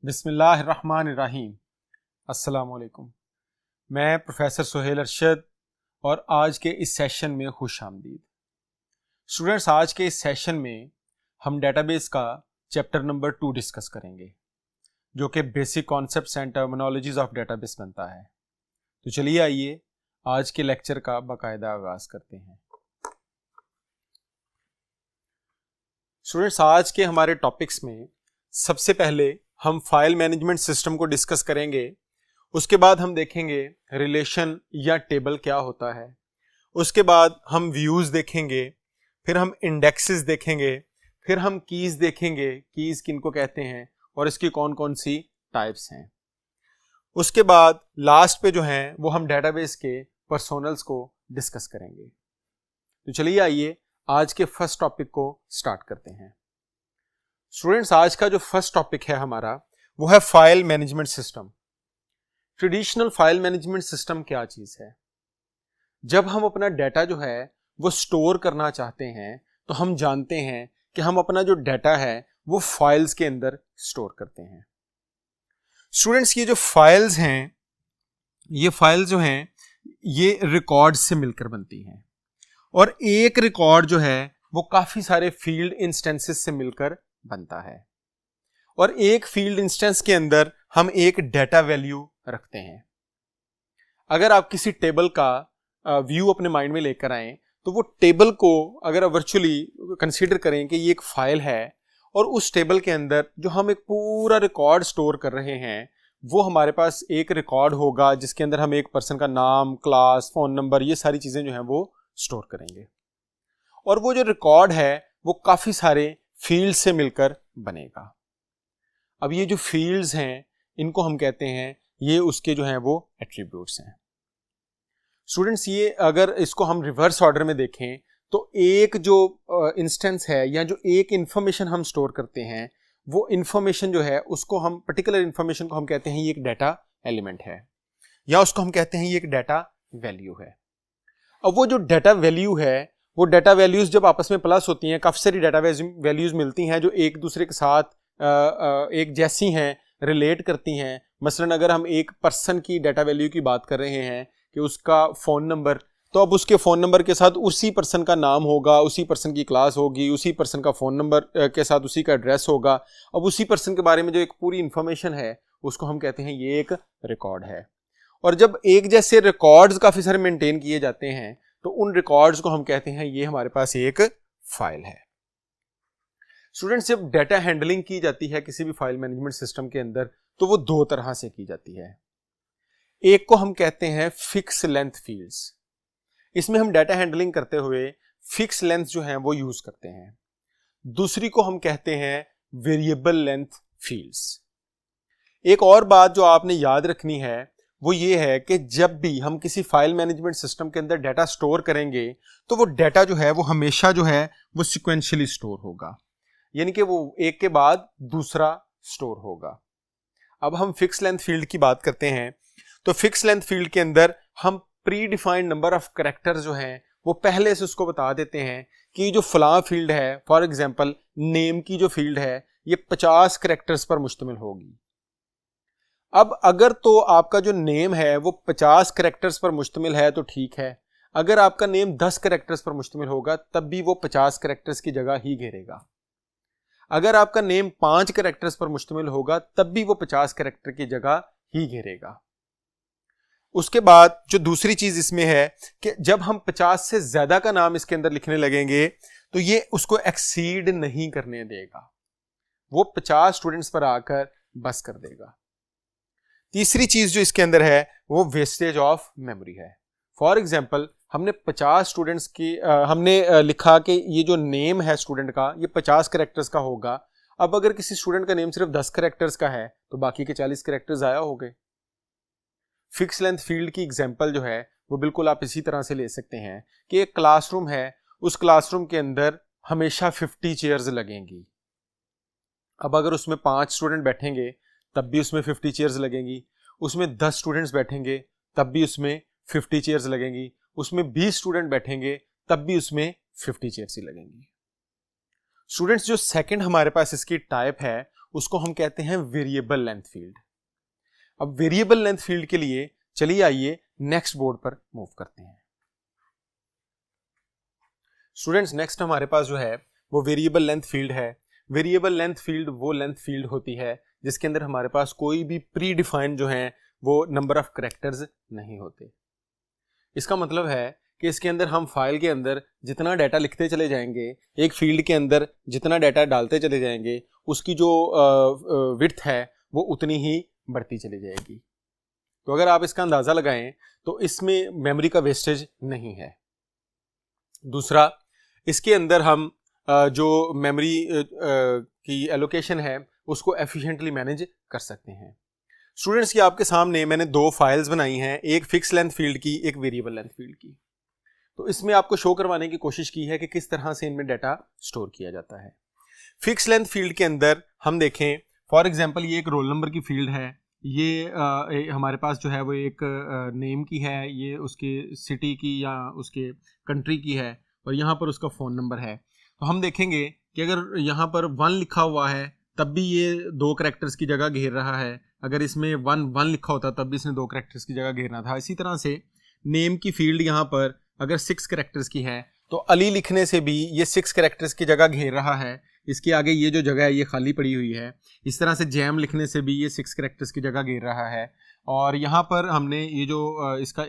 बिस्मिल्लाहिर्रहमानिर्रहीम। अस्सलामुअलैकुम। मैं प्रोफेसर सुहेल अरशद और आज के इस सेशन में खुश आमदीद। स्टूडेंट्स, आज के इस सेशन में हम डेटाबेस का चैप्टर नंबर 2 डिस्कस करेंगे, जो कि basic concepts and terminologies of database बनता है। तो चलिए आइए आज के लेक्चर का बाकायदा आगाज करते हैं। स्टूडेंट्स, आज के हमारे टॉपिक्स में सबसे पहले हम फाइल मैनेजमेंट सिस्टम को डिस्कस करेंगे। उसके बाद हम देखेंगे रिलेशन या टेबल क्या होता है। उसके बाद हम व्यूज देखेंगे, फिर हम इंडेक्सेस देखेंगे, फिर हम कीज देखेंगे, कीज किनको कहते हैं और इसकी कौन कौन सी टाइप्स हैं। उसके बाद लास्ट पे जो हैं वो हम डेटाबेस के पर्सोनल्स को डिस्कस करेंगे। तो चलिए आइए आज के फर्स्ट टॉपिक को स्टार्ट करते हैं। स्टूडेंट्स, आज का जो फर्स्ट टॉपिक है हमारा वो है file management system. Traditional file management system क्या चीज है? जब हम अपना डाटा जो है वो स्टोर करना चाहते हैं तो हम जानते हैं कि हम अपना जो डाटा है वो फाइल्स के अंदर स्टोर करते हैं। स्टूडेंट्स, ये जो फाइल्स हैं, ये फाइल्स जो हैं ये रिकॉर्ड से मिलकर बनती हैं और एक रिकॉर्ड जो है वो काफी सारे फील्ड इंस्टेंसेस से मिलकर बनता है और एक फील्ड इंस्टेंस के अंदर हम एक डाटा वैल्यू रखते हैं। अगर आप किसी टेबल का व्यू अपने माइंड में लेकर आए तो वो टेबल को अगर आप वर्चुअली कंसीडर करें कि ये एक फाइल है और उस टेबल के अंदर जो हम एक पूरा रिकॉर्ड स्टोर कर रहे हैं वो हमारे पास एक रिकॉर्ड होगा जिसके अंदर हम एक पर्सन का नाम, क्लास, फोन नंबर, ये सारी चीजें जो हैं वो स्टोर करेंगे और वो जो रिकॉर्ड है वो काफी सारे फील्ड से मिलकर बनेगा। अब ये जो फील्ड्स हैं इनको हम कहते हैं, ये उसके जो हैं वो एट्रीब्यूट्स हैं। स्टूडेंट्स, ये अगर इसको हम रिवर्स ऑर्डर में देखें तो एक जो इंस्टेंस है या जो एक इंफॉर्मेशन हम स्टोर करते हैं वो इंफॉर्मेशन जो है उसको हम पर्टिकुलर इंफॉर्मेशन को हम कहते हैं ये एक डाटा एलिमेंट है या उसको हम कहते हैं ये एक डाटा वैल्यू है। अब वो जो डाटा वैल्यू है वो डाटा वैल्यूज जब आपस में प्लस होती हैं, काफी सारी डाटा वैल्यूज मिलती हैं जो एक दूसरे के साथ एक जैसी हैं, रिलेट करती हैं। मसलन अगर हम एक पर्सन की डाटा वैल्यू की बात कर रहे हैं कि उसका फोन नंबर, तो अब उसके फोन नंबर के साथ उसी पर्सन का नाम होगा, उसी पर्सन की क्लास होगी, उसी पर्सन का फोन नंबर के साथ उसी का एड्रेस होगा। अब उसी पर्सन के बारे में जो एक पूरी इंफॉर्मेशन है उसको हम कहते हैं ये एक रिकॉर्ड है। और जब एक जैसे रिकॉर्ड्स काफी सारे मेंटेन किए जाते हैं तो उन रिकॉर्ड्स को हम कहते हैं ये हमारे पास एक फाइल है। स्टूडेंट्स, जब डाटा हैंडलिंग की जाती है किसी भी फाइल मैनेजमेंट सिस्टम के अंदर तो वो दो तरह से की जाती है। एक को हम कहते हैं फिक्स लेंथ फील्ड्स। इसमें हम डाटा हैंडलिंग करते हुए फिक्स लेंथ जो है वो यूज करते हैं। दूसरी को हम कहते हैं वेरिएबल लेंथ फील्ड्स। एक और बात जो आपने याद रखनी है वो ये है कि जब भी हम किसी फाइल मैनेजमेंट सिस्टम के अंदर डाटा स्टोर करेंगे तो वो डाटा जो है वो हमेशा जो है वो सिक्वेंशियली स्टोर होगा, यानी कि वो एक के बाद दूसरा स्टोर होगा। अब हम फिक्स लेंथ फील्ड की बात करते हैं तो फिक्स लेंथ फील्ड के अंदर हम pre defined number of characters जो हैं वो पहले से उसको बता देते हैं कि जो फलां फील्ड है, फॉर एग्जांपल नेम की जो फील्ड है ये 50 कैरेक्टर्स पर मुश्तमिल होगी। अब अगर तो आपका जो नेम है वो 50 कैरेक्टर्स पर मुश्तमिल है तो ठीक है, अगर आपका नेम 10 कैरेक्टर्स पर मुश्तमिल होगा तब भी वो 50 कैरेक्टर्स की जगह ही घेरेगा। अगर आपका नेम 5 कैरेक्टर्स पर मुश्तमिल होगा तब भी वो 50 कैरेक्टर की जगह ही घेरेगा। उसके बाद जो दूसरी चीज इसमें है कि जब हम 50 से ज्यादा का नाम इसके अंदर लिखने लगेंगे तो ये उसको एक्सीड नहीं करने देगा, वो 50 स्टूडेंट्स पर आकर बस कर देगा। तीसरी चीज जो इसके अंदर है वो वेस्टेज ऑफ मेमोरी है। फॉर एग्जाम्पल हमने 50 स्टूडेंट्स की हमने लिखा कि ये जो नेम है स्टूडेंट का ये 50 कैरेक्टर्स का होगा। अब अगर किसी स्टूडेंट का नेम सिर्फ 10 कैरेक्टर्स का है तो बाकी के 40 कैरेक्टर्स ज़ाया हो गए। फिक्स लेंथ फील्ड की एग्जांपल जो है वो बिल्कुल आप इसी तरह से ले सकते हैं कि एक क्लासरूम है, उस क्लासरूम के अंदर हमेशा 50 चेयर्स लगेंगी। अब अगर उसमें 5 स्टूडेंट बैठेंगे तब भी उसमें 50 चेयर्स लगेंगी, उसमें 10 स्टूडेंट्स बैठेंगे तब भी उसमें 50 चेयर्स लगेंगी, उसमें 20 स्टूडेंट बैठेंगे तब भी उसमें 50 चेयर्स ही लगेंगी। स्टूडेंट्स, जो सेकंड हमारे पास इसकी टाइप है उसको हम कहते हैं वेरिएबल लेंथ फील्ड। अब वेरिएबल लेंथ फील्ड के लिए चलिए आइए नेक्स्ट बोर्ड पर मूव करते हैं। स्टूडेंट्स, नेक्स्ट हमारे पास जो है वो वेरिएबल लेंथ फील्ड है। वेरिएबल लेंथ फील्ड वो लेंथ फील्ड होती है जिसके अंदर हमारे पास कोई भी प्री डिफाइंड जो है वो नंबर ऑफ कैरेक्टर्स नहीं होते। इसका मतलब है कि इसके अंदर हम फाइल के अंदर जितना डाटा लिखते चले जाएंगे, एक फील्ड के अंदर जितना डाटा डालते चले जाएंगे, उसकी जो विड्थ है वो उतनी ही बढ़ती चली जाएगी। तो अगर आप इसका अंदाज़ा लगाएं तो इसमें मेमोरी का वेस्टेज नहीं है। दूसरा, इसके अंदर हम जो मेमोरी की एलोकेशन है उसको एफिशिएंटली मैनेज कर सकते हैं। स्टूडेंट्स, ये आपके सामने मैंने दो फाइल्स बनाई हैं, एक फिक्स लेंथ फील्ड की, एक वेरिएबल लेंथ फील्ड की। तो इसमें आपको शो करवाने की कोशिश की है कि किस तरह से इनमें डाटा स्टोर किया जाता है। फिक्स लेंथ फील्ड के अंदर हम देखें, फॉर एग्जांपल ये एक रोल नंबर की फील्ड है, ये हमारे पास जो है वो एक नेम की है, ये उसके सिटी की या उसके कंट्री की है, और यहाँ पर उसका फ़ोन नंबर है। तो हम देखेंगे कि अगर यहाँ पर 1 लिखा हुआ है तब भी ये 2 कैरेक्टर्स की जगह घेर रहा है, अगर इसमें 1 लिखा होता तब भी इसने 2 कैरेक्टर्स की जगह घेरना था। इसी तरह से नेम की फील्ड यहाँ पर अगर 6 कैरेक्टर्स की है तो अली लिखने से भी ये 6 कैरेक्टर्स की जगह घेर रहा है, इसके आगे ये जो जगह है ये खाली पड़ी हुई है। इस तरह से जैम लिखने से भी ये 6 कैरेक्टर्स की जगह घेर रहा है। और यहाँ पर हमने ये जो इसका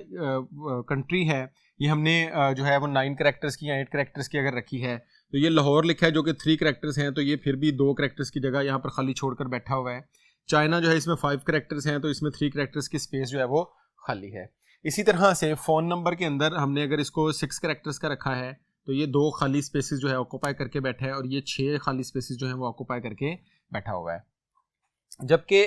कंट्री है ये हमने जो है वो 9 कैरेक्टर्स की या 8 कैरेक्टर्स की अगर रखी है, तो ये लाहौर लिखा है जो कि 3 कैरेक्टर्स हैं, तो ये फिर भी 2 कैरेक्टर्स की जगह यहाँ पर खाली छोड़कर बैठा हुआ है। चाइना जो है इसमें 5 कैरेक्टर्स हैं, तो इसमें 3 कैरेक्टर्स की स्पेस जो है वो खाली है। इसी तरह से फ़ोन नंबर के अंदर हमने अगर इसको 6 कैरेक्टर्स का रखा है तो ये 2 खाली स्पेसेस जो है ऑक्यूपाई करके बैठा है, और ये 6 खाली स्पेसेस जो हैं वो ऑक्यूपाई करके बैठा हुआ है। जबकि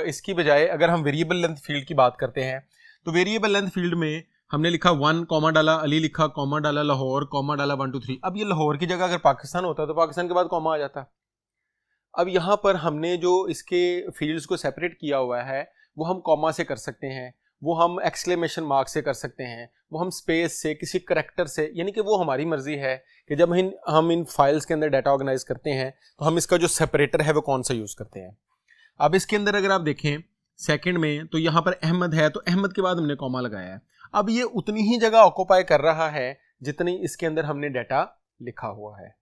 इसकी बजाय अगर हम वेरिएबल लेंथ फील्ड की बात करते हैं तो वेरिएबल लेंथ फील्ड में हमने लिखा 1 कॉमा डाला, अली लिखा, कॉमा डाला, लाहौर, कॉमा डाला, 1 2 3। अब ये लाहौर की जगह अगर पाकिस्तान होता तो पाकिस्तान के बाद कॉमा आ जाता। अब यहाँ पर हमने जो इसके फील्ड्स को सेपरेट किया हुआ है वो हम कॉमा से कर सकते हैं, वो हम एक्सक्लेमेशन मार्क से कर सकते हैं, वो हम स्पेस से, किसी करैक्टर से, यानी कि वो हमारी मर्जी है कि जब हम इन फाइल्स के अंदर डाटा ऑर्गेनाइज करते हैं तो हम इसका जो सेपरेटर है वो कौन सा यूज़ करते हैं। अब इसके अंदर अगर आप देखें सेकंड में तो यहाँ पर अहमद है, तो अहमद के बाद हमने कॉमा लगाया है। अब ये उतनी ही जगह ऑक्यूपाई कर रहा है जितनी इसके अंदर हमने डाटा लिखा हुआ है।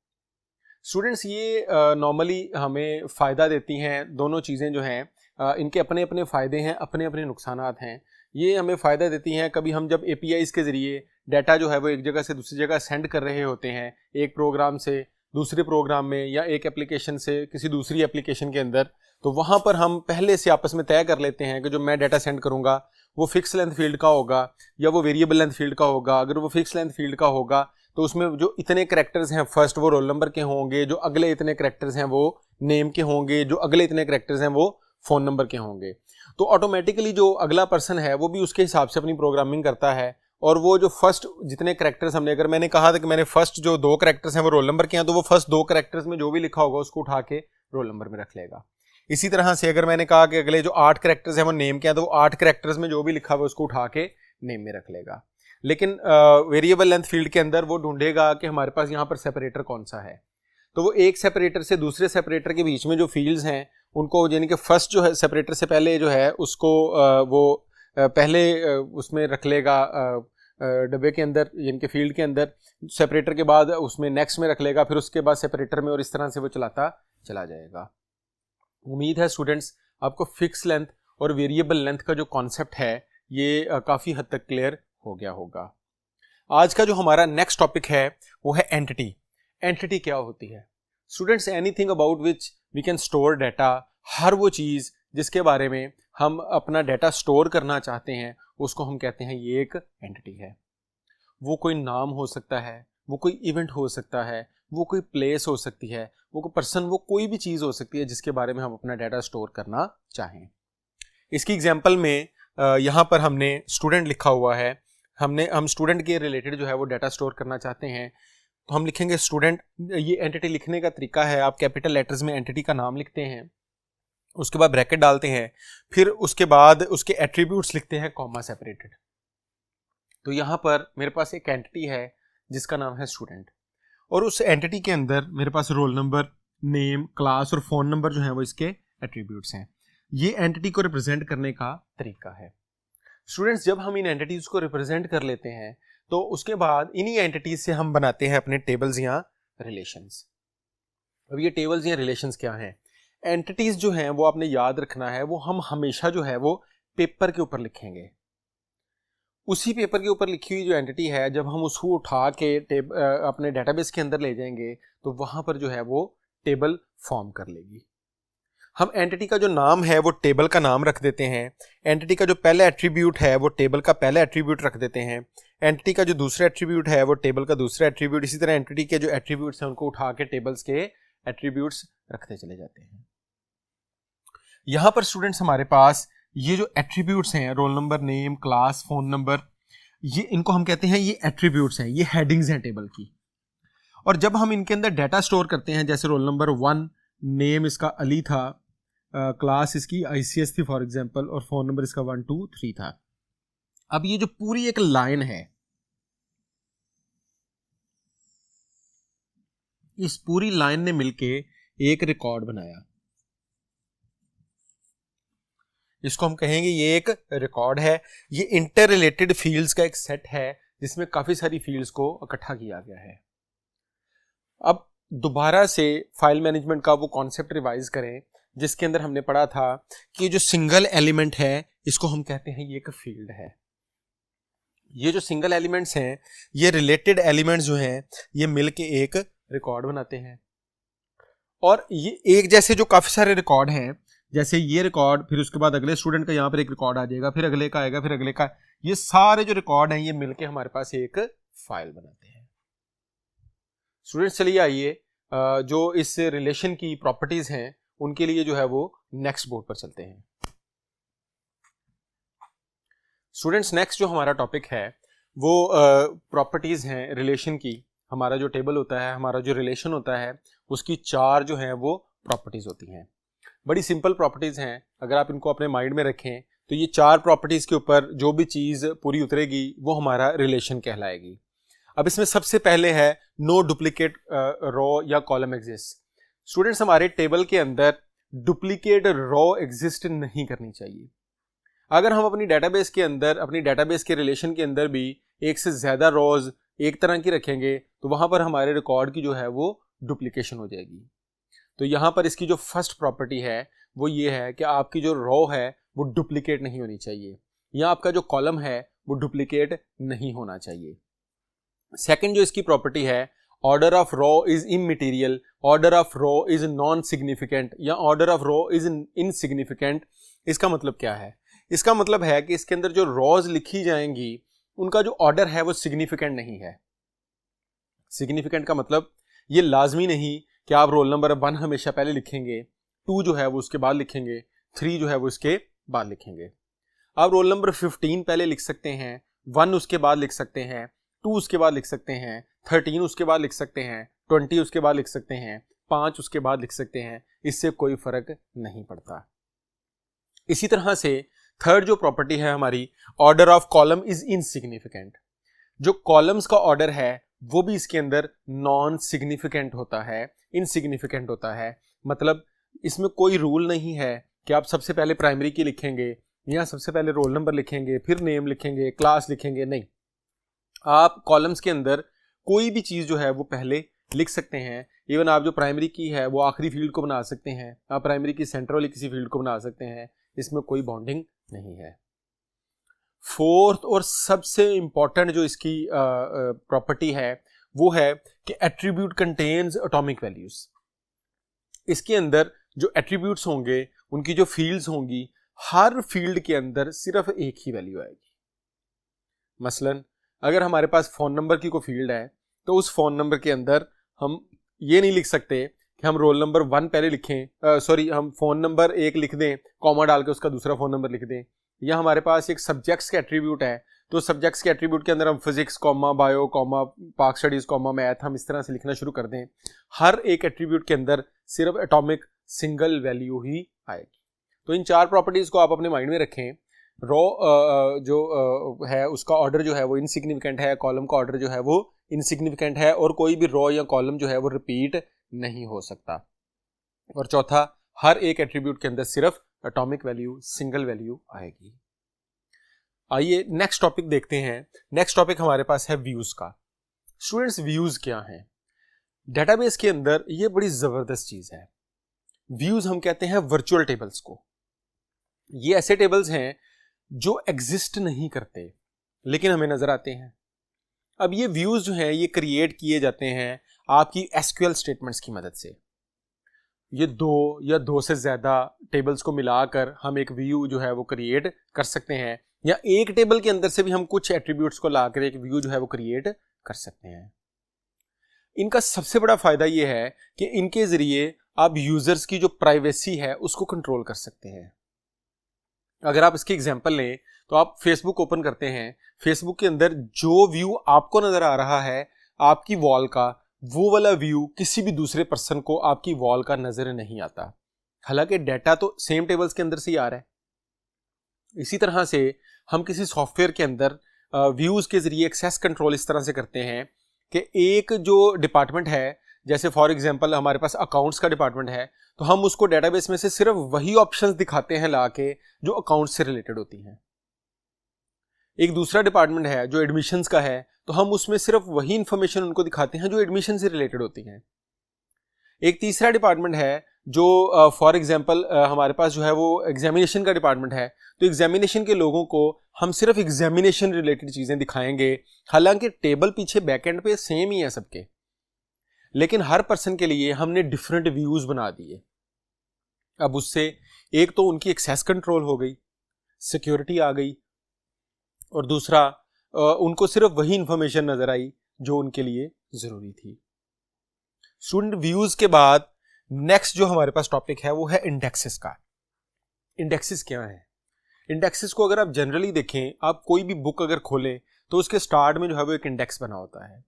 स्टूडेंट्स, ये नॉर्मली हमें फ़ायदा देती हैं, दोनों चीज़ें जो हैं इनके अपने अपने फ़ायदे हैं, अपने अपने नुकसानात हैं। ये हमें फ़ायदा देती हैं कभी हम जब APIs के ज़रिए डाटा जो है वो एक जगह से दूसरी जगह सेंड कर रहे होते हैं, एक प्रोग्राम से दूसरे प्रोग्राम में या एक एप्लीकेशन से किसी दूसरी एप्लीकेशन के अंदर, तो वहाँ पर हम पहले से आपस में तय कर लेते हैं कि जो मैं डाटा सेंड करूँगा वो फिक्स लेंथ फील्ड का होगा या वो वेरिएबल लेंथ फील्ड का होगा। अगर वो फिक्स लेंथ फील्ड का होगा तो उसमें जो इतने कैरेक्टर्स हैं फर्स्ट वो रोल नंबर के होंगे, जो अगले इतने कैरेक्टर्स हैं वो नेम के होंगे, जो अगले इतने कैरेक्टर्स हैं वो फ़ोन नंबर के होंगे। तो ऑटोमेटिकली जो अगला पर्सन है वो भी उसके हिसाब से अपनी प्रोग्रामिंग करता है, और वो जो फर्स्ट जितने कैरेक्टर्स हमने, अगर मैंने कहा था कि मैंने फर्स्ट जो 2 कैरेक्टर्स हैं वो रोल नंबर के हैं, तो वो फर्स्ट 2 कैरेक्टर्स में जो भी लिखा होगा उसको उठा के रोल नंबर में रख लेगा। इसी तरह से अगर मैंने कहा कि अगले जो 8 कैरेक्टर्स हैं वो नेम के हैं, तो वो 8 कैरेक्टर्स में जो भी लिखा हुआ उसको उठा के नेम में रख लेगा। लेकिन वेरिएबल लेंथ फील्ड के अंदर वो ढूंढेगा कि हमारे पास यहाँ पर सेपरेटर कौन सा है, तो वो एक सेपरेटर से दूसरे सेपरेटर के बीच में जो फील्ड्स हैं उनको, यानी कि फर्स्ट जो है सेपरेटर से पहले जो है उसको वो पहले उसमें रख लेगा डब्बे के अंदर, यानी कि फील्ड के अंदर, सेपरेटर के बाद उसमें नेक्स्ट में रख लेगा, फिर उसके बाद सेपरेटर में, और इस तरह से वो चलाता चला जाएगा। उम्मीद है स्टूडेंट्स आपको फिक्स लेंथ और वेरिएबल लेंथ का जो कॉन्सेप्ट है ये काफ़ी हद तक क्लियर हो गया होगा। आज का जो हमारा नेक्स्ट टॉपिक है वो है एंटिटी। एंटिटी क्या होती है students? Anything about which we can store data. हर वो चीज़ जिसके बारे में हम अपना डाटा स्टोर करना चाहते हैं उसको हम कहते हैं ये एक एंटिटी है। वो कोई नाम हो सकता है, वो कोई इवेंट हो सकता है, वो कोई प्लेस हो सकती है, वो कोई पर्सन, वो कोई भी चीज़ हो सकती है जिसके बारे में हम अपना डाटा स्टोर करना चाहें। इसकी एग्जांपल में यहाँ पर हमने स्टूडेंट लिखा हुआ है, हम स्टूडेंट के रिलेटेड जो है वो डाटा स्टोर करना चाहते हैं, तो हम लिखेंगे स्टूडेंट। ये एंटिटी लिखने का तरीका है, आप कैपिटल लेटर्स में एंटिटी का नाम लिखते हैं, उसके बाद ब्रैकेट डालते हैं, फिर उसके बाद उसके एट्रीब्यूट्स लिखते हैं कॉमा सेपरेटेड। तो यहाँ पर मेरे पास एक एंटिटी है जिसका नाम है स्टूडेंट, और उस एंटिटी के अंदर मेरे पास रोल नंबर, नेम, क्लास और फ़ोन नंबर जो है वो इसके एट्रीब्यूट्स हैं। ये एंटिटी को रिप्रेजेंट करने का तरीका है। स्टूडेंट्स, जब हम इन एंटिटीज को रिप्रेजेंट कर लेते हैं तो उसके बाद इन्हीं एंटिटीज से हम बनाते हैं अपने टेबल्स या रिलेशंस। अब ये टेबल्स या रिलेशंस क्या हैं? एंटिटीज जो हैं वो आपने याद रखना है, वो हम हमेशा जो है वो पेपर के ऊपर लिखेंगे। उसी पेपर के ऊपर लिखी हुई जो एंटिटी है, जब हम उसको उठा के अपने डेटाबेस के अंदर ले जाएंगे तो वहां पर जो है वो टेबल फॉर्म कर लेगी। हम एंटिटी का जो नाम है वो टेबल का नाम रख देते हैं। एंटिटी का जो पहला एट्रीब्यूट है वो टेबल का पहला एट्रीब्यूट रख देते हैं। एंटिटी का जो दूसरा एट्रीब्यूट है वो टेबल का दूसरा एट्रीब्यूट। इसी तरह एंटिटी के जो एट्रीब्यूट्स हैं उनको उठा के टेबल्स के एट्रीब्यूट्स रखते चले जाते हैं। यहां पर स्टूडेंट्स हमारे पास ये जो एट्रीब्यूट्स हैं, roll number, name, class, phone number, ये इनको हम कहते हैं ये एट्रीब्यूट्स हैं, ये हेडिंग्स हैं टेबल की। और जब हम इनके अंदर डाटा स्टोर करते हैं, जैसे रोल नंबर 1, नेम इसका अली था, क्लास इसकी ICS थी फॉर एग्जांपल, और फोन नंबर इसका 1 2 3 था। अब ये जो पूरी एक लाइन है, इस पूरी लाइन ने मिलके एक रिकॉर्ड बनाया। इसको हम कहेंगे ये एक रिकॉर्ड है। ये इंटर रिलेटेड फील्ड्स का एक सेट है जिसमें काफी सारी फील्ड्स को इकट्ठा किया गया है। अब दोबारा से फाइल मैनेजमेंट का वो कॉन्सेप्ट रिवाइज करें जिसके अंदर हमने पढ़ा था कि जो सिंगल एलिमेंट है इसको हम कहते हैं ये एक फील्ड है। ये जो सिंगल एलिमेंट्स हैं, ये रिलेटेड एलिमेंट्स जो हैं, ये मिलके एक रिकॉर्ड बनाते हैं। और ये एक जैसे जो काफी सारे रिकॉर्ड हैं, जैसे ये रिकॉर्ड, फिर उसके बाद अगले स्टूडेंट का यहाँ पर एक रिकॉर्ड आ जाएगा, फिर अगले का आएगा, फिर अगले का, ये सारे जो रिकॉर्ड हैं ये मिलके हमारे पास एक फाइल बनाते हैं। स्टूडेंट्स, चलिए आइए जो इस रिलेशन की प्रॉपर्टीज हैं उनके लिए जो है वो नेक्स्ट बोर्ड पर चलते हैं। स्टूडेंट्स, नेक्स्ट जो हमारा टॉपिक है वो प्रॉपर्टीज हैं रिलेशन की। हमारा जो टेबल होता है, हमारा जो रिलेशन होता है, उसकी 4 जो है वो प्रॉपर्टीज होती हैं। बड़ी सिंपल प्रॉपर्टीज हैं। अगर आप इनको अपने माइंड में रखें तो ये 4 प्रॉपर्टीज के ऊपर जो भी चीज पूरी उतरेगी वो हमारा रिलेशन कहलाएगी। अब इसमें सबसे पहले है नो डुप्लीकेट रो या कॉलम एग्जिस्ट। स्टूडेंट्स, हमारे टेबल के अंदर डुप्लीकेट रो एग्जिस्ट नहीं करनी चाहिए। अगर हम अपनी डेटाबेस के अंदर, अपनी डेटाबेस के रिलेशन के अंदर भी एक से ज्यादा रोज एक तरह की रखेंगे तो वहां पर हमारे रिकॉर्ड की जो है वो डुप्लीकेशन हो जाएगी। तो यहां पर इसकी जो फर्स्ट प्रॉपर्टी है वो ये है कि आपकी जो रो है वो डुप्लीकेट नहीं होनी चाहिए, या आपका जो कॉलम है वो डुप्लीकेट नहीं होना चाहिए। सेकंड जो इसकी प्रॉपर्टी है, order of row is immaterial, order of row is non significant, या order of row is insignificant. इसका मतलब क्या है? इसका मतलब है कि इसके अंदर जो रोज लिखी जाएंगी उनका जो ऑर्डर है वो सिग्निफिकेंट नहीं है। सिग्निफिकेंट का मतलब ये लाजमी नहीं कि आप रोल नंबर 1 हमेशा पहले लिखेंगे, 2 जो है वो उसके बाद लिखेंगे, 3 जो है वो उसके बाद लिखेंगे। आप रोल नंबर 15 पहले लिख सकते हैं, 1 उसके बाद लिख सकते हैं, 2 उसके बाद लिख सकते हैं, 13 उसके बाद लिख सकते हैं, 20 उसके बाद लिख सकते हैं, 5 उसके बाद लिख सकते हैं। इससे कोई फर्क नहीं पड़ता। इसी तरह से थर्ड जो प्रॉपर्टी है हमारी, order of column is insignificant. जो कॉलम्स का ऑर्डर है वो भी इसके अंदर नॉन सिग्निफिकेंट होता है, इनसिग्निफिकेंट होता है। मतलब इसमें कोई रूल नहीं है कि आप सबसे पहले प्राइमरी की लिखेंगे या सबसे पहले रोल नंबर लिखेंगे, फिर नेम लिखेंगे, क्लास लिखेंगे, नहीं। आप कॉलम्स के अंदर कोई भी चीज जो है वो पहले लिख सकते हैं। इवन आप जो प्राइमरी की है वो आखिरी फील्ड को बना सकते हैं, आप प्राइमरी की सेंटर वाली किसी फील्ड को बना सकते हैं। इसमें कोई बाउंडिंग नहीं है। फोर्थ और सबसे इंपॉर्टेंट जो इसकी प्रॉपर्टी है वो है कि एट्रीब्यूट कंटेन्स एटॉमिक वैल्यूज। इसके अंदर जो एट्रीब्यूट्स होंगे, उनकी जो फील्ड्स होंगी, हर फील्ड के अंदर सिर्फ एक ही वैल्यू आएगी। मसलन अगर हमारे पास फोन नंबर की कोई फील्ड है तो उस फोन नंबर के अंदर हम ये नहीं लिख सकते कि हम रोल नंबर 1 पहले लिखें, हम फोन नंबर 1 लिख दें, कॉमा डाल के उसका दूसरा फोन नंबर लिख दें। या हमारे पास एक सब्जेक्ट्स के एट्रीब्यूट है तो सब्जेक्ट्स के एट्रीब्यूट के अंदर हम फिजिक्स कॉमा बायो कॉमा पाक स्टडीज कॉमा मैथ, हम इस तरह से लिखना शुरू कर दें। हर एक एट्रीब्यूट के अंदर सिर्फ एटॉमिक सिंगल वैल्यू ही आएगी। तो इन 4 प्रॉपर्टीज को आप अपने माइंड में रखें। रो जो है उसका ऑर्डर जो है वो इनसिग्निफिकेंट है, कॉलम का ऑर्डर जो है वो इनसिग्निफिकेंट है, और कोई भी रो या कॉलम जो है वो रिपीट नहीं हो सकता। और चौथा, हर एक एट्रीब्यूट के अंदर सिर्फ एटॉमिक वैल्यू, सिंगल वैल्यू आएगी। आइए नेक्स्ट टॉपिक देखते हैं। नेक्स्ट टॉपिक हमारे पास है व्यूज का। स्टूडेंट्स, व्यूज क्या हैं? डेटाबेस के अंदर ये बड़ी जबरदस्त चीज है। व्यूज हम कहते हैं वर्चुअल टेबल्स को। ये ऐसे टेबल्स हैं जो एग्जिस्ट नहीं करते लेकिन हमें नजर आते हैं। अब ये व्यूज जो हैं ये क्रिएट किए जाते हैं आपकी एसक्यूएल स्टेटमेंट्स की मदद से। ये दो या दो से ज्यादा टेबल्स को मिलाकर हम एक व्यू जो है वो क्रिएट कर सकते हैं, या एक टेबल के अंदर से भी हम कुछ एट्रीब्यूट्स को लाकर एक व्यू जो है वो क्रिएट कर सकते हैं। इनका सबसे बड़ा फायदा ये है कि इनके जरिए आप यूजर्स की जो प्राइवेसी है उसको कंट्रोल कर सकते हैं। अगर आप इसकी एग्जांपल लें तो आप फेसबुक ओपन करते हैं, फेसबुक के अंदर जो व्यू आपको नजर आ रहा है आपकी वॉल का, वो वाला व्यू किसी भी दूसरे पर्सन को आपकी वॉल का नजर नहीं आता। हालांकि डाटा तो सेम टेबल्स के अंदर से ही आ रहा है। इसी तरह से हम किसी सॉफ्टवेयर के अंदर व्यूज के जरिए एक्सेस कंट्रोल इस तरह से करते हैं कि एक जो डिपार्टमेंट है, जैसे फॉर एग्जांपल हमारे पास अकाउंट्स का डिपार्टमेंट है, तो हम उसको डेटाबेस में से सिर्फ वही ऑप्शंस दिखाते हैं लाके जो अकाउंट्स से रिलेटेड होती हैं। एक दूसरा डिपार्टमेंट है जो एडमिशंस का है, तो हम उसमें सिर्फ वही इंफॉर्मेशन उनको दिखाते हैं जो एडमिशन से रिलेटेड होती हैं। एक तीसरा डिपार्टमेंट है जो फॉर एग्जांपल हमारे पास जो है वो एग्जामिनेशन का डिपार्टमेंट है, तो एग्जामिनेशन के लोगों को हम सिर्फ एग्जामिनेशन रिलेटेड चीजें दिखाएंगे। हालांकि टेबल पीछे बैकएंड पे सेम ही है सबके, लेकिन हर पर्सन के लिए हमने डिफरेंट व्यूज बना दिए। अब उससे एक तो उनकी एक्सेस कंट्रोल हो गई, सिक्योरिटी आ गई, और दूसरा उनको सिर्फ वही इंफॉर्मेशन नजर आई जो उनके लिए जरूरी थी। स्टूडेंट, व्यूज के बाद नेक्स्ट जो हमारे पास टॉपिक है वो है इंडेक्सेस का। इंडेक्सेस क्या है? इंडेक्सेस को अगर आप जनरली देखें, आप कोई भी बुक अगर खोलें तो उसके स्टार्ट में जो है वो एक इंडेक्स बना होता है।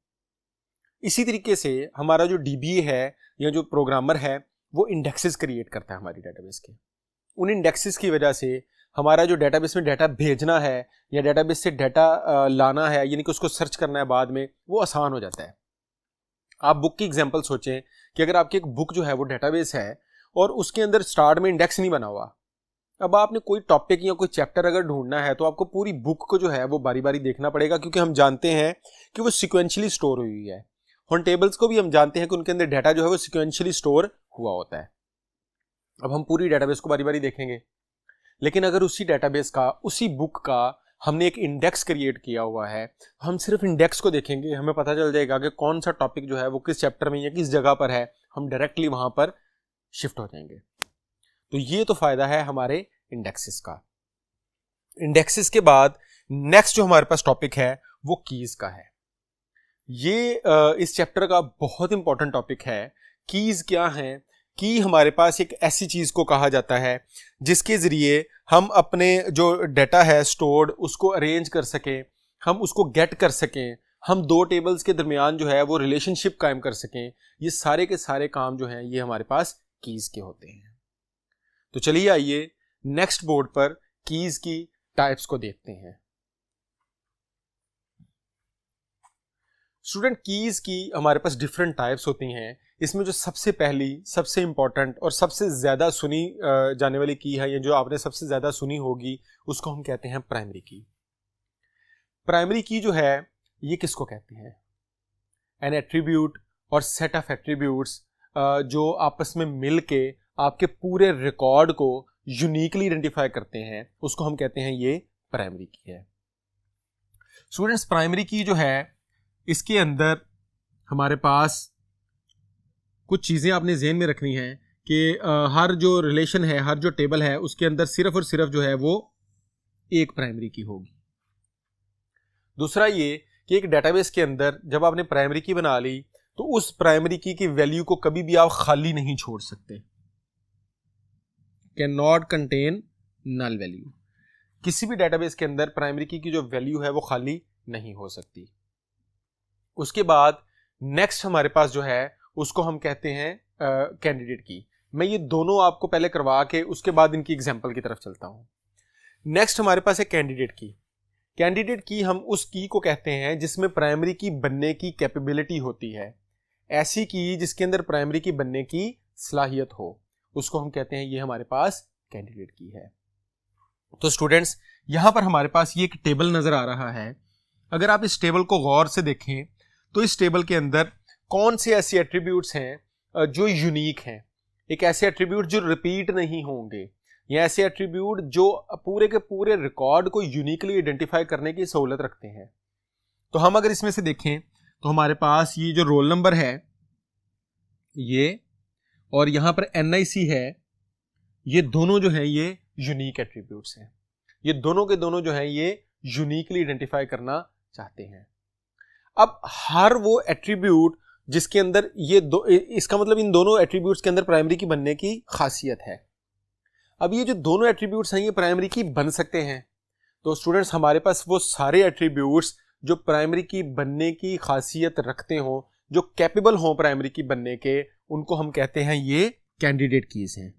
इसी तरीके से हमारा जो डीबीए है या जो प्रोग्रामर है वो इंडेक्सेस क्रिएट करता है हमारी डेटाबेस के। उन इंडेक्सेस की वजह से हमारा जो डेटाबेस में डाटा भेजना है या डेटाबेस से डाटा लाना है, यानी कि उसको सर्च करना है बाद में, वो आसान हो जाता है। आप बुक की एग्जांपल सोचें कि अगर आपकी एक बुक जो है वो डेटाबेस है और उसके अंदर स्टार्ट में इंडेक्स नहीं बना हुआ, अब आपने कोई टॉपिक या कोई चैप्टर अगर ढूंढना है तो आपको पूरी बुक को जो है वो बारी बारी देखना पड़ेगा, क्योंकि हम जानते हैं कि वो सिक्वेंशियली स्टोर हुई है। और टेबल्स को भी हम जानते हैं कि उनके अंदर डाटा जो है वो सिक्वेंशियली स्टोर हुआ होता है। अब हम पूरी डेटाबेस को बारी बारी देखेंगे, लेकिन अगर उसी डेटाबेस का, उसी बुक का हमने एक इंडेक्स क्रिएट किया हुआ है, हम सिर्फ इंडेक्स को देखेंगे, हमें पता चल जाएगा कि कौन सा टॉपिक जो है वो किस चैप्टर में या किस जगह पर है, हम डायरेक्टली वहां पर शिफ्ट हो जाएंगे। तो ये तो फायदा है हमारे इंडेक्सेस का। इंडेक्सेस के बाद नेक्स्ट जो हमारे पास टॉपिक है वो कीज का है। ये इस चैप्टर का बहुत इंपॉर्टेंट टॉपिक है। कीज क्या है? की हमारे पास एक ऐसी चीज को कहा जाता है जिसके जरिए हम अपने जो डाटा है स्टोर्ड उसको अरेंज कर सकें, हम उसको गेट कर सकें, हम दो टेबल्स के दरमियान जो है वो रिलेशनशिप कायम कर सकें। ये सारे के सारे काम जो हैं ये हमारे पास कीज के होते हैं। तो चलिए आइए नेक्स्ट बोर्ड पर कीज की टाइप्स को देखते हैं। स्टूडेंट, कीज की हमारे पास डिफरेंट टाइप्स होती हैं। इसमें जो सबसे पहली, सबसे इंपॉर्टेंट और सबसे ज्यादा सुनी जाने वाली की है, या जो आपने सबसे ज्यादा सुनी होगी, उसको हम कहते हैं प्राइमरी की। प्राइमरी की जो है ये किसको कहते हैं? एन एट्रीब्यूट और सेट ऑफ एट्रीब्यूट्स जो आपस में मिलके आपके पूरे रिकॉर्ड को यूनिकली आइडेंटिफाई करते हैं, उसको हम कहते हैं ये प्राइमरी की है। स्टूडेंट्स, प्राइमरी की जो है इसके अंदर हमारे पास कुछ चीजें आपने ज़हन में रखनी है कि हर जो रिलेशन है, हर जो टेबल है, उसके अंदर सिर्फ और सिर्फ जो है वो एक प्राइमरी की होगी। दूसरा ये कि एक डेटाबेस के अंदर जब आपने प्राइमरी की बना ली तो उस प्राइमरी की वैल्यू को कभी भी आप खाली नहीं छोड़ सकते। Cannot contain null value. किसी भी डेटाबेस के अंदर प्राइमरी की जो वैल्यू है वो खाली नहीं हो सकती। उसके बाद नेक्स्ट हमारे पास जो है उसको हम कहते हैं कैंडिडेट की। मैं ये दोनों आपको पहले करवा के उसके बाद इनकी एग्जांपल की तरफ चलता हूं। नेक्स्ट हमारे पास है कैंडिडेट की। कैंडिडेट की हम उस की को कहते हैं जिसमें प्राइमरी की बनने की कैपेबिलिटी होती है, ऐसी की जिसके अंदर प्राइमरी की बनने की सलाहियत हो। उसको हम कहते हैं ये हमारे पास कैंडिडेट की है। तो स्टूडेंट्स, यहां पर हमारे पास ये एक टेबल नजर आ रहा है। अगर आप इस टेबल को गौर से देखें तो इस टेबल के अंदर कौन से ऐसे एट्रीब्यूट्स हैं जो यूनिक हैं, एक ऐसे एट्रीब्यूट जो रिपीट नहीं होंगे, या ऐसे एट्रीब्यूट जो पूरे के पूरे रिकॉर्ड को यूनिकली आइडेंटिफाई करने की सहूलत रखते हैं। तो हम अगर इसमें से देखें तो हमारे पास ये जो रोल नंबर है ये, और यहां पर NIC है, ये दोनों जो है ये यूनिक एट्रीब्यूट्स हैं। ये दोनों के दोनों जो है ये यूनिकली आइडेंटिफाई करना चाहते हैं। अब हर वो एट्रीब्यूट जिसके अंदर ये दो, इसका मतलब इन दोनों एट्रीब्यूट्स के अंदर प्राइमरी की बनने की खासियत है। अब ये जो दोनों एट्रीब्यूट्स हैं ये प्राइमरी की बन सकते हैं। तो स्टूडेंट्स, हमारे पास वो सारे एट्रीब्यूट्स जो प्राइमरी की बनने की खासियत रखते हो, जो कैपेबल हो प्राइमरी की बनने के, उनको हम कहते हैं ये कैंडिडेट कीज हैं।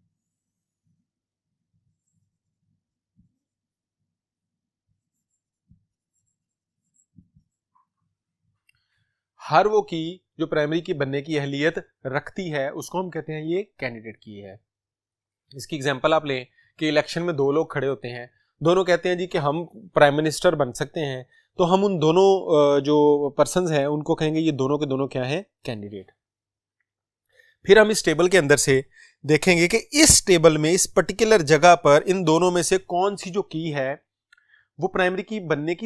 हर वो की जो प्राइमरी की बनने की अहलियत रखती है उसको हम कहते हैं ये कैंडिडेट की है। इसकी एग्जांपल आप लें कि इलेक्शन में दो लोग खड़े होते हैं, दोनों कहते हैं जी कि हम प्राइम मिनिस्टर बन सकते हैं, तो हम उन दोनों जो पर्सन्स हैं उनको कहेंगे ये दोनों के दोनों क्या हैं, कैंडिडेट। फिर हम इस टेबल के अंदर से देखेंगे कि इस टेबल में इस पर्टिकुलर जगह पर इन दोनों में से कौन सी जो की है वो प्राइमरी की बनने के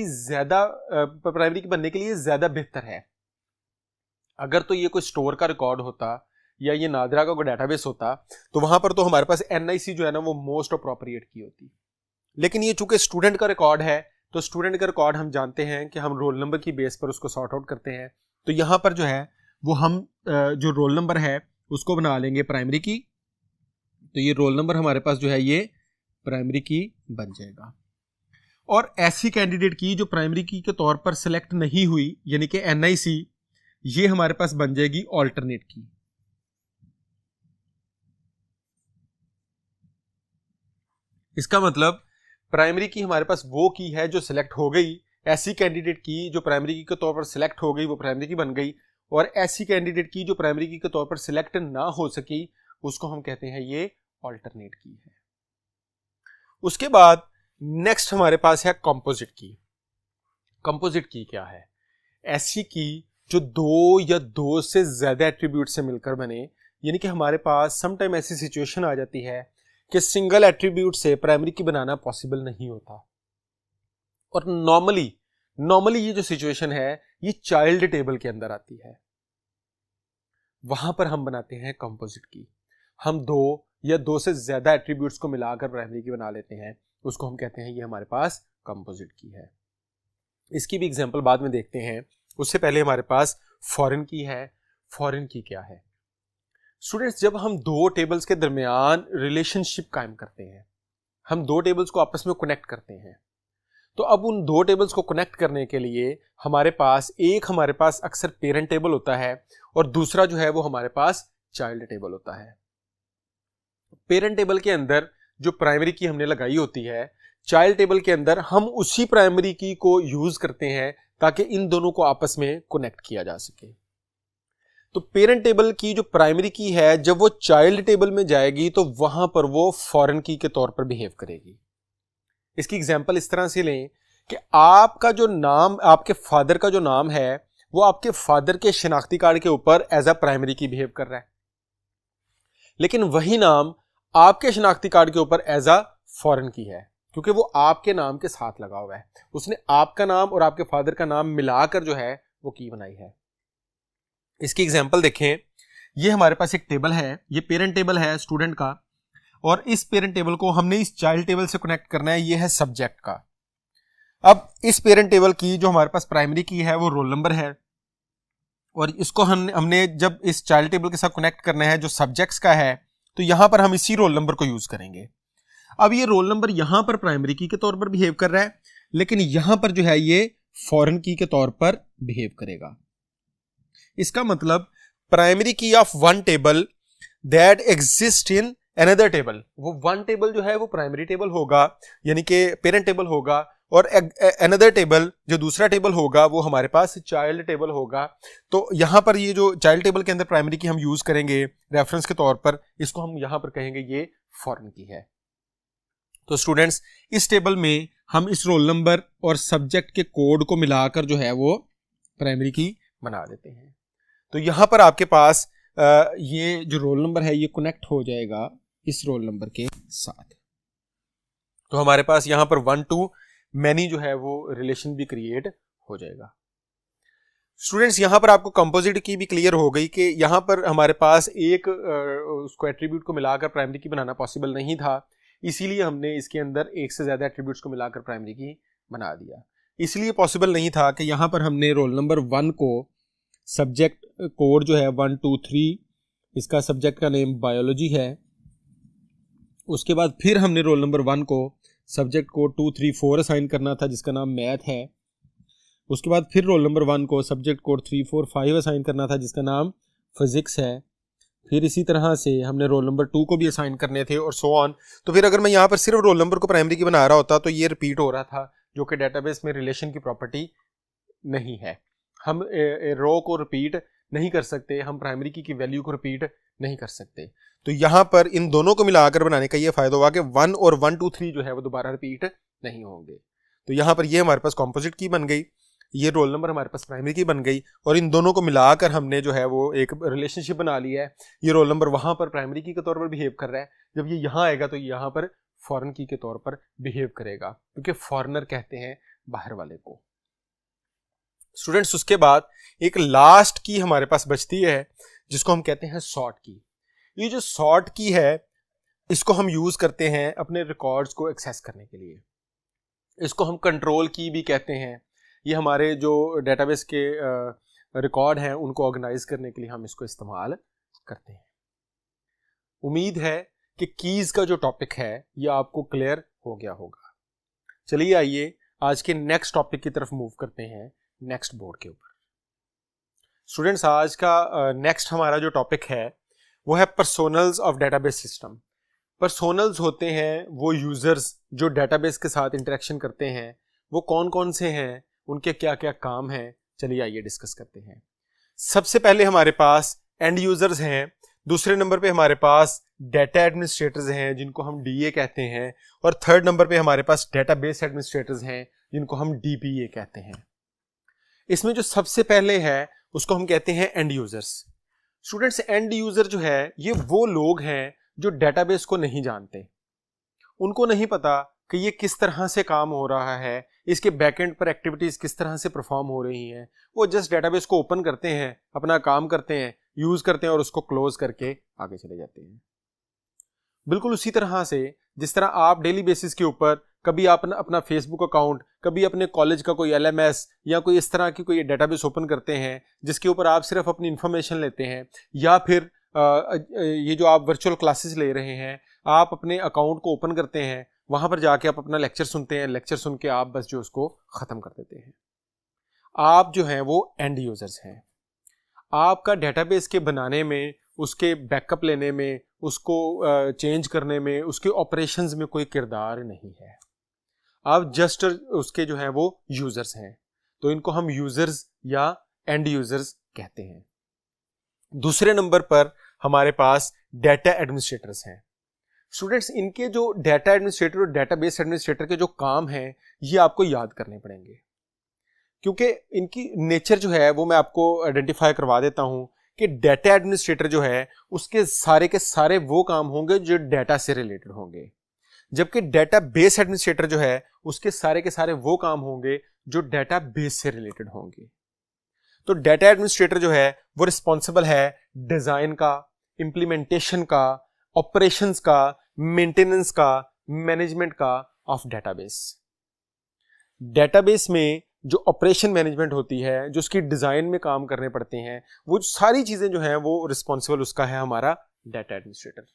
लिए ज्यादा बेहतर है। अगर तो ये कोई स्टोर का रिकॉर्ड होता या ये नादरा का कोई डेटाबेस होता तो वहां पर तो हमारे पास NIC जो है ना वो मोस्ट अप्रोप्रिएट की होती। लेकिन ये चूंकि स्टूडेंट का रिकॉर्ड है तो स्टूडेंट का रिकॉर्ड हम जानते हैं कि हम रोल नंबर की बेस पर उसको सॉर्ट आउट करते हैं। तो यहां पर जो है वो हम जो रोल नंबर है उसको बना लेंगे प्राइमरी की। तो ये रोल नंबर हमारे पास जो है ये प्राइमरी की बन जाएगा। और ऐसी कैंडिडेट की जो प्राइमरी की के तौर पर सिलेक्ट नहीं हुई यानी कि NIC, ये हमारे पास बन जाएगी ऑल्टरनेट की। इसका मतलब प्राइमरी की हमारे पास वो की है जो सिलेक्ट हो गई, ऐसी कैंडिडेट की जो प्राइमरी की के तौर पर सिलेक्ट हो गई वो प्राइमरी की बन गई, और ऐसी कैंडिडेट की जो प्राइमरी की के तौर पर सिलेक्ट ना हो सकी उसको हम कहते हैं ये ऑल्टरनेट की है। उसके बाद नेक्स्ट हमारे पास है कंपोजिट की। कंपोजिट की क्या है? ऐसी की जो दो या दो से ज्यादा एट्रीब्यूट से मिलकर बने, यानी कि हमारे पास समटाइम ऐसी सिचुएशन आ जाती है कि सिंगल एट्रीब्यूट से प्राइमरी की बनाना पॉसिबल नहीं होता। और नॉर्मली ये जो सिचुएशन है ये चाइल्ड टेबल के अंदर आती है। वहां पर हम बनाते हैं कंपोजिट की। हम दो या दो से ज्यादा एट्रीब्यूट्स को मिलाकर प्राइमरी की बना लेते हैं, उसको हम कहते हैं ये हमारे पास कंपोजिट की है। इसकी भी एग्जांपल बाद में देखते हैं। उससे पहले हमारे पास फॉरेन की है। फॉरेन की क्या है? स्टूडेंट्स, जब हम दो टेबल्स के दरमियान रिलेशनशिप कायम करते हैं, हम दो टेबल्स को आपस में कनेक्ट करते हैं, तो अब उन दो टेबल्स को कनेक्ट करने के लिए हमारे पास अक्सर पेरेंट टेबल होता है और दूसरा जो है वो हमारे पास चाइल्ड टेबल होता है। पेरेंट टेबल के अंदर जो प्राइमरी की हमने लगाई होती है, चाइल्ड टेबल के अंदर हम उसी प्राइमरी की को यूज करते हैं ताकि इन दोनों को आपस में कनेक्ट किया जा सके। तो पेरेंट टेबल की जो प्राइमरी की है जब वो चाइल्ड टेबल में जाएगी तो वहां पर वो फॉरेन की के तौर पर बिहेव करेगी। इसकी एग्जांपल इस तरह से लें कि आपका जो नाम, आपके फादर का जो नाम है वो आपके फादर के शिनाख्ती कार्ड के ऊपर एज अ प्राइमरी की बिहेव कर रहा है, लेकिन वही नाम आपके शिनाख्ती कार्ड के ऊपर एज अ फॉरेन की है क्योंकि वो आपके नाम के साथ लगा हुआ है। उसने आपका नाम और आपके फादर का नाम मिलाकर जो है वो की बनाई है। इसकी एग्जांपल देखें, ये हमारे पास एक टेबल है, ये पेरेंट टेबल है स्टूडेंट का, और इस पेरेंट टेबल को हमने इस चाइल्ड टेबल से कनेक्ट करना है, ये है सब्जेक्ट का। अब इस पेरेंट टेबल की जो हमारे पास प्राइमरी की है वो रोल नंबर है, और इसको हमने जब इस चाइल्ड टेबल के साथ कनेक्ट करना है जो सब्जेक्ट्स का है, तो यहां पर हम इसी रोल नंबर को यूज करेंगे। अब ये रोल नंबर यहां पर प्राइमरी की के तौर पर बिहेव कर रहा है, लेकिन यहां पर जो है ये फॉरेन की के तौर पर बिहेव करेगा। इसका मतलब प्राइमरी की of one table that exist in another table, वो वन टेबल जो है वो प्राइमरी टेबल होगा यानी कि पेरेंट टेबल होगा, और अनदर टेबल, जो दूसरा टेबल होगा वो हमारे पास चाइल्ड टेबल होगा। तो यहाँ पर ये जो चाइल्ड टेबल के अंदर प्राइमरी की हम यूज करेंगे रेफरेंस के तौर पर, इसको हम यहाँ पर कहेंगे ये फॉरेन की है। तो स्टूडेंट्स, इस टेबल में हम इस रोल नंबर और सब्जेक्ट के कोड को मिलाकर जो है वो प्राइमरी की बना देते हैं। तो यहाँ पर आपके पास ये जो रोल नंबर है ये कनेक्ट हो जाएगा इस रोल नंबर के साथ। तो हमारे पास यहाँ पर 1 to many जो है वो रिलेशन भी क्रिएट हो जाएगा। स्टूडेंट्स, यहाँ पर आपको कंपोजिट की भी क्लियर हो गई कि यहाँ पर हमारे पास एक उसको एट्रीब्यूट को मिलाकर प्राइमरी की बनाना पॉसिबल नहीं था, इसीलिए हमने इसके अंदर एक से ज़्यादा एट्रीब्यूट्स को मिलाकर प्राइमरी की बना दिया। इसलिए पॉसिबल नहीं था कि यहाँ पर हमने रोल नंबर 1 को सब्जेक्ट कोड जो है 1 2 3, इसका सब्जेक्ट का नेम बायोलॉजी है। उसके बाद फिर हमने रोल नंबर 1 को सब्जेक्ट कोड 2 3 4 असाइन करना था जिसका नाम मैथ है। उसके बाद फिर रोल नंबर 1 को सब्जेक्ट कोड 3 4 5 असाइन करना था जिसका नाम फिजिक्स है। फिर इसी तरह से हमने रोल नंबर 2 को भी असाइन करने थे और सो ऑन। तो फिर अगर मैं यहाँ पर सिर्फ रोल नंबर को प्राइमरी की बना रहा होता तो ये रिपीट हो रहा था, जो कि डेटाबेस में रिलेशन की प्रॉपर्टी नहीं है। हम रो को रिपीट नहीं कर सकते, हम प्राइमरी की वैल्यू को रिपीट नहीं कर सकते। तो यहाँ पर इन दोनों को मिलाकर बनाने का ये फायदा हुआ कि 1 और 1 2 3 जो है वो दोबारा रिपीट नहीं होंगे। तो यहाँ पर ये हमारे पास कॉम्पोजिट की बन गई, ये रोल नंबर हमारे पास प्राइमरी की बन गई, और इन दोनों को मिलाकर हमने जो है वो एक रिलेशनशिप बना लिया है। ये रोल नंबर वहाँ पर प्राइमरी की के तौर पर बिहेव कर रहा है, जब ये यहाँ आएगा तो यहाँ पर फॉरेन की के तौर पर बिहेव करेगा, क्योंकि फॉरेनर कहते हैं बाहर वाले को। स्टूडेंट्स, उसके बाद एक लास्ट की हमारे पास बचती है जिसको हम कहते हैं सॉर्ट की। ये जो सॉर्ट की है इसको हम यूज करते हैं अपने रिकॉर्ड्स को एक्सेस करने के लिए। इसको हम कंट्रोल की भी कहते हैं। ये हमारे जो डेटाबेस के रिकॉर्ड हैं उनको ऑर्गेनाइज करने के लिए हम इसको इस्तेमाल करते हैं। उम्मीद है कि कीज का जो टॉपिक है ये आपको क्लियर हो गया होगा। चलिए आइए आज के नेक्स्ट टॉपिक की तरफ मूव करते हैं, नेक्स्ट बोर्ड के ऊपर। स्टूडेंट्स, आज का नेक्स्ट हमारा जो टॉपिक है वो है personnels of database system. Personnels होते हैं वो यूजर्स जो डेटाबेस के साथ इंटरेक्शन करते हैं, वो कौन कौन से हैं, उनके क्या क्या काम हैं। चलिए आइए डिस्कस करते हैं। सबसे पहले हमारे पास एंड यूजर्स हैं, दूसरे नंबर पे हमारे पास डेटा एडमिनिस्ट्रेटर्स हैं जिनको हम डीए कहते हैं, और थर्ड नंबर पे हमारे पास डेटाबेस एडमिनिस्ट्रेटर्स हैं जिनको हम डीबीए कहते हैं। इसमें जो सबसे पहले है उसको हम कहते हैं and users. Students, and user जो है ये वो लोग हैं जो डेटाबेस को नहीं जानते, उनको नहीं पता कि ये किस तरह से काम हो रहा है, इसके बैकएंड पर एक्टिविटीज किस तरह से परफॉर्म हो रही हैं। वो जस्ट डेटाबेस को ओपन करते हैं, अपना काम करते हैं, यूज करते हैं और उसको क्लोज करके आगे चले जाते हैं। बिल्कुल उसी तरह से जिस तरह आप डेली बेसिस के ऊपर कभी आप अपना फेसबुक अकाउंट, कभी अपने कॉलेज का कोई एलएमएस या कोई इस तरह की कोई डेटाबेस ओपन करते हैं जिसके ऊपर आप सिर्फ अपनी इंफॉर्मेशन लेते हैं, या फिर ये जो आप वर्चुअल क्लासेस ले रहे हैं आप अपने अकाउंट को ओपन करते हैं, वहां पर जाके आप अपना लेक्चर सुनते हैं, लेक्चर सुन के आप बस जो उसको खत्म कर देते हैं। आप जो हैं वो एंड यूजर्स हैं। आपका डेटाबेस के बनाने में, उसके बैकअप लेने में, उसको चेंज करने में, उसके ऑपरेशंस में कोई किरदार नहीं है। आप जस्ट उसके जो हैं वो यूजर्स हैं, तो इनको हम यूजर्स या एंड यूजर्स कहते हैं। दूसरे नंबर पर हमारे पास डेटा एडमिनिस्ट्रेटर्स हैं। स्टूडेंट्स, इनके जो डेटा एडमिनिस्ट्रेटर और डेटाबेस एडमिनिस्ट्रेटर के जो काम हैं ये आपको याद करने पड़ेंगे, क्योंकि इनकी नेचर जो है वो मैं आपको आइडेंटिफाई करवा देता हूं कि डेटा एडमिनिस्ट्रेटर जो है उसके सारे के सारे वो काम होंगे जो डेटा से रिलेटेड होंगे, जबकि डेटाबेस एडमिनिस्ट्रेटर जो है उसके सारे के सारे वो काम होंगे जो डेटाबेस से रिलेटेड होंगे। तो डेटा एडमिनिस्ट्रेटर जो है वो रिस्पॉन्सिबल है डिजाइन का, इंप्लीमेंटेशन का, ऑपरेशंस का, मेंटेनेंस का, मैनेजमेंट का ऑफ डेटाबेस। डेटाबेस में जो ऑपरेशन मैनेजमेंट होती है, जो उसकी डिजाइन में काम करने पड़ते हैं, वो सारी चीजें जो हैं वो रिस्पॉन्सिबल उसका है हमारा डेटा एडमिनिस्ट्रेटर।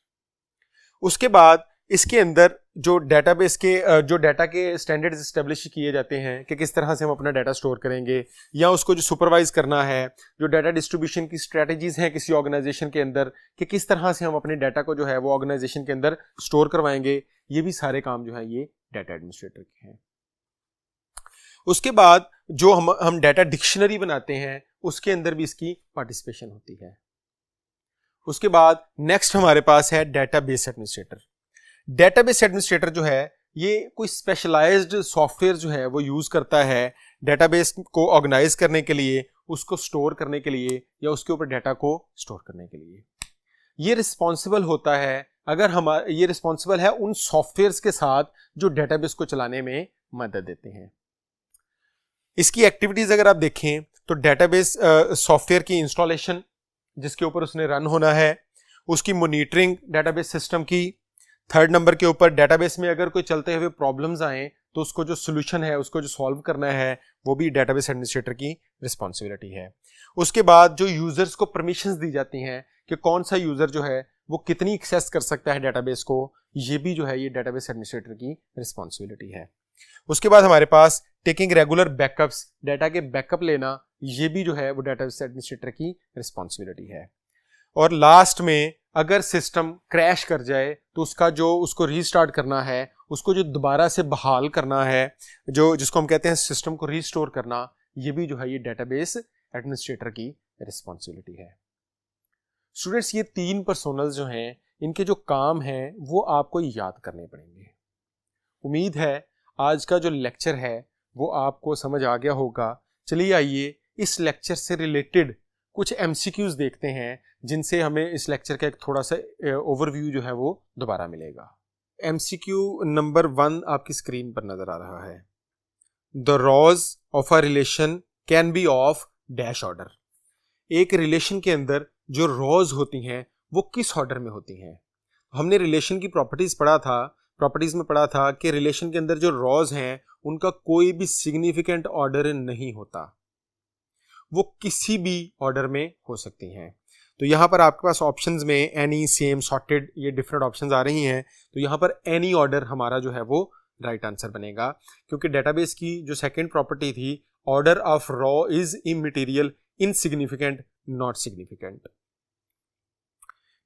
उसके बाद इसके अंदर जो डेटाबेस के जो डाटा के स्टैंडर्ड्स एस्टेब्लिश किए जाते हैं कि किस तरह से हम अपना डाटा स्टोर करेंगे, या उसको जो सुपरवाइज करना है, जो डाटा डिस्ट्रीब्यूशन की स्ट्रेटजीज हैं किसी ऑर्गेनाइजेशन के अंदर कि किस तरह से हम अपने डाटा को जो है वो ऑर्गेनाइजेशन के अंदर स्टोर करवाएंगे, ये भी सारे काम जो है ये डाटा एडमिनिस्ट्रेटर के हैं। उसके बाद जो हम डाटा डिक्शनरी बनाते हैं उसके अंदर भी इसकी पार्टिसिपेशन होती है। उसके बाद नेक्स्ट हमारे पास है डेटाबेस एडमिनिस्ट्रेटर। डेटाबेस एडमिनिस्ट्रेटर जो है ये कोई स्पेशलाइज्ड सॉफ्टवेयर जो है वो यूज करता है डेटाबेस को ऑर्गेनाइज करने के लिए, उसको स्टोर करने के लिए या उसके ऊपर डाटा को स्टोर करने के लिए। ये रिस्पॉन्सिबल होता है ये रिस्पॉन्सिबल है उन सॉफ्टवेयर्स के साथ जो डेटाबेस को चलाने में मदद देते हैं। इसकी एक्टिविटीज अगर आप देखें तो डेटाबेस सॉफ्टवेयर की इंस्टॉलेशन जिसके ऊपर उसने रन होना है, उसकी मॉनिटरिंग डेटाबेस सिस्टम की, थर्ड नंबर के ऊपर डेटाबेस में अगर कोई चलते हुए प्रॉब्लम्स आए तो उसको जो सोल्यूशन है उसको जो सॉल्व करना है वो भी डेटाबेस एडमिनिस्ट्रेटर की रिस्पॉन्सिबिलिटी है। उसके बाद जो यूजर्स को परमिशंस दी जाती हैं कि कौन सा यूजर जो है वो कितनी एक्सेस कर सकता है डेटाबेस को, ये भी जो है ये डेटाबेस एडमिनिस्ट्रेटर की रिस्पॉन्सिबिलिटी है। उसके बाद हमारे पास टेकिंग रेगुलर बैकअप्स, डाटा के बैकअप लेना, ये भी जो है वो डेटाबेस एडमिनिस्ट्रेटर की रिस्पॉन्सिबिलिटी है। और लास्ट में अगर सिस्टम क्रैश कर जाए तो उसको रीस्टार्ट करना है, उसको जो दोबारा से बहाल करना है, जिसको हम कहते हैं सिस्टम को रीस्टोर करना, ये भी जो है ये डेटाबेस एडमिनिस्ट्रेटर की रिस्पॉन्सिबिलिटी है। स्टूडेंट्स ये 3 पर्सोनल जो हैं इनके जो काम हैं वो आपको याद करने पड़ेंगे। उम्मीद है आज का जो लेक्चर है वो आपको समझ आ गया होगा। चलिए आइए इस लेक्चर से रिलेटेड कुछ एमसीक्यूज देखते हैं जिनसे हमें इस लेक्चर का एक थोड़ा सा ओवरव्यू जो है वो दोबारा मिलेगा। एमसीक्यू नंबर 1 आपकी स्क्रीन पर नजर आ रहा है। The rows of a relation can be of dash order. एक रिलेशन के अंदर जो रॉज होती हैं वो किस ऑर्डर में होती हैं। हमने रिलेशन की प्रॉपर्टीज में पढ़ा था कि रिलेशन के अंदर जो रॉज हैं उनका कोई भी सिग्निफिकेंट ऑर्डर नहीं होता, वो किसी भी ऑर्डर में हो सकती हैं। तो यहाँ पर आपके पास ऑप्शंस में एनी, सेम, सॉर्टेड, ये डिफरेंट ऑप्शंस आ रही हैं। तो यहाँ पर एनी ऑर्डर हमारा जो है वो राइट आंसर बनेगा, क्योंकि डेटाबेस की जो सेकंड प्रॉपर्टी थी order of row is immaterial, insignificant, not significant.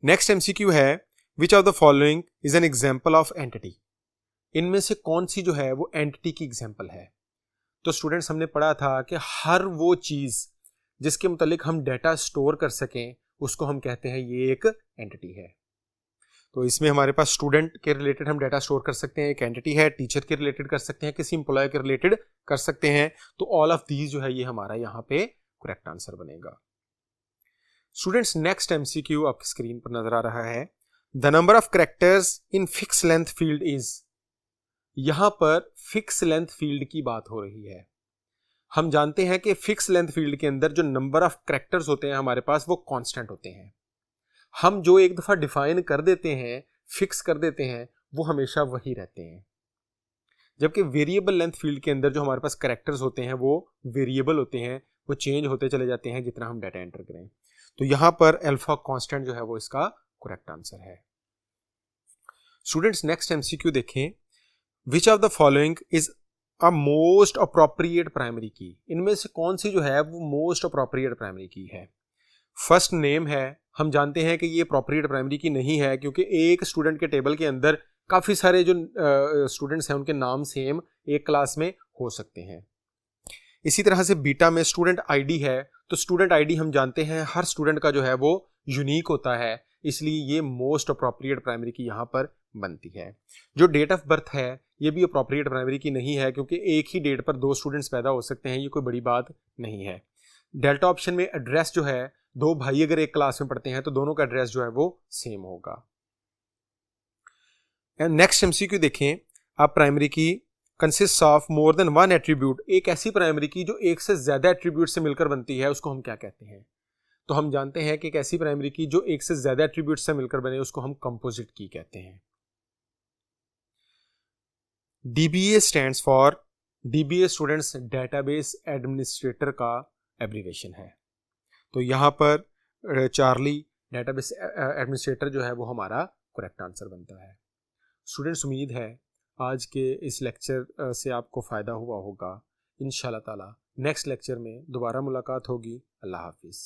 Next MCQ है which of the following is an example of entity. इनमें से कौन सी जो है वो एंटिटी की एग्जाम्पल है। तो स्टूडेंट्स हमने पढ़ा था कि हर वो चीज जिसके मुतालिक हम डाटा स्टोर कर सकें उसको हम कहते हैं ये एक एंटिटी है। तो इसमें हमारे पास स्टूडेंट के रिलेटेड हम डाटा स्टोर कर सकते हैं, एक एंटिटी है, टीचर के रिलेटेड कर सकते हैं, किसी एम्प्लॉय के रिलेटेड कर सकते हैं। तो ऑल ऑफ दीज जो है ये हमारा यहाँ पे करेक्ट आंसर बनेगा। स्टूडेंट्स नेक्स्ट एमसीक्यू आपकी स्क्रीन पर नजर आ रहा है। The number of characters in fix length field is. यहां पर फिक्स लेंथ फील्ड की बात हो रही है। हम जानते हैं कि फिक्स लेंथ फील्ड के अंदर जो नंबर ऑफ कैरेक्टर्स होते हैं हमारे पास वो कांस्टेंट होते हैं। हम जो एक दफा डिफाइन कर देते हैं, फिक्स कर देते हैं, वो हमेशा वही रहते हैं। जबकि वेरिएबल लेंथ फील्ड के अंदर जो हमारे पास कैरेक्टर्स होते हैं वो वेरिएबल होते हैं, वो चेंज होते चले जाते हैं जितना हम डाटा एंटर करें। तो यहां पर अल्फा कांस्टेंट जो है वो इसका करेक्ट आंसर है। स्टूडेंट्स नेक्स्ट एमसीक्यू देखें। विच of the following is a most appropriate primary की। इनमें से कौन सी जो है वो मोस्ट अप्रोप्रिएट प्राइमरी की है। फर्स्ट नेम है, हम जानते हैं कि ये अप्रोप्रिएट प्राइमरी की नहीं है क्योंकि एक स्टूडेंट के टेबल के अंदर काफी सारे जो स्टूडेंट्स हैं उनके नाम सेम एक क्लास में हो सकते हैं। इसी तरह से बीटा में स्टूडेंट आईडी है, तो स्टूडेंट आईडी हम जानते हैं हर स्टूडेंट का जो है वो यूनिक होता है, इसलिए ये मोस्ट अप्रोप्रिएट प्राइमरी की यहाँ पर बनती है। जो डेट ऑफ बर्थ है ये भी अप्रोप्रिएट प्राइमरी की नहीं है क्योंकि एक ही डेट पर 2 स्टूडेंट्स पैदा हो सकते हैं, ये कोई बड़ी बात नहीं है। डेल्टा ऑप्शन में एड्रेस जो है, 2 भाई अगर एक क्लास में पढ़ते हैं तो दोनों का एड्रेस जो है वो सेम होगा। नेक्स्ट एमसीक्यू देखें। आप प्राइमरी की consist of more than 1 attribute. एक ऐसी प्राइमरी की जो एक से ज्यादा एट्रीब्यूट से मिलकर बनती है उसको हम क्या कहते हैं। तो हम जानते हैं कि एक ऐसी प्राइमरी की जो एक से ज्यादा एट्रीब्यूट से मिलकर बने उसको हम कंपोजिट की कहते हैं। DBA stands for, DBA students database administrator का एब्रीवेशन है। तो यहां पर चार्ली डेटाबेस एडमिनिस्ट्रेटर जो है वो हमारा करेक्ट आंसर बनता है। स्टूडेंट्स उम्मीद है आज के इस लेक्चर से आपको फ़ायदा हुआ होगा। इंशाल्लाह ताला नेक्स्ट लेक्चर में दोबारा मुलाकात होगी। अल्लाह हाफिज़।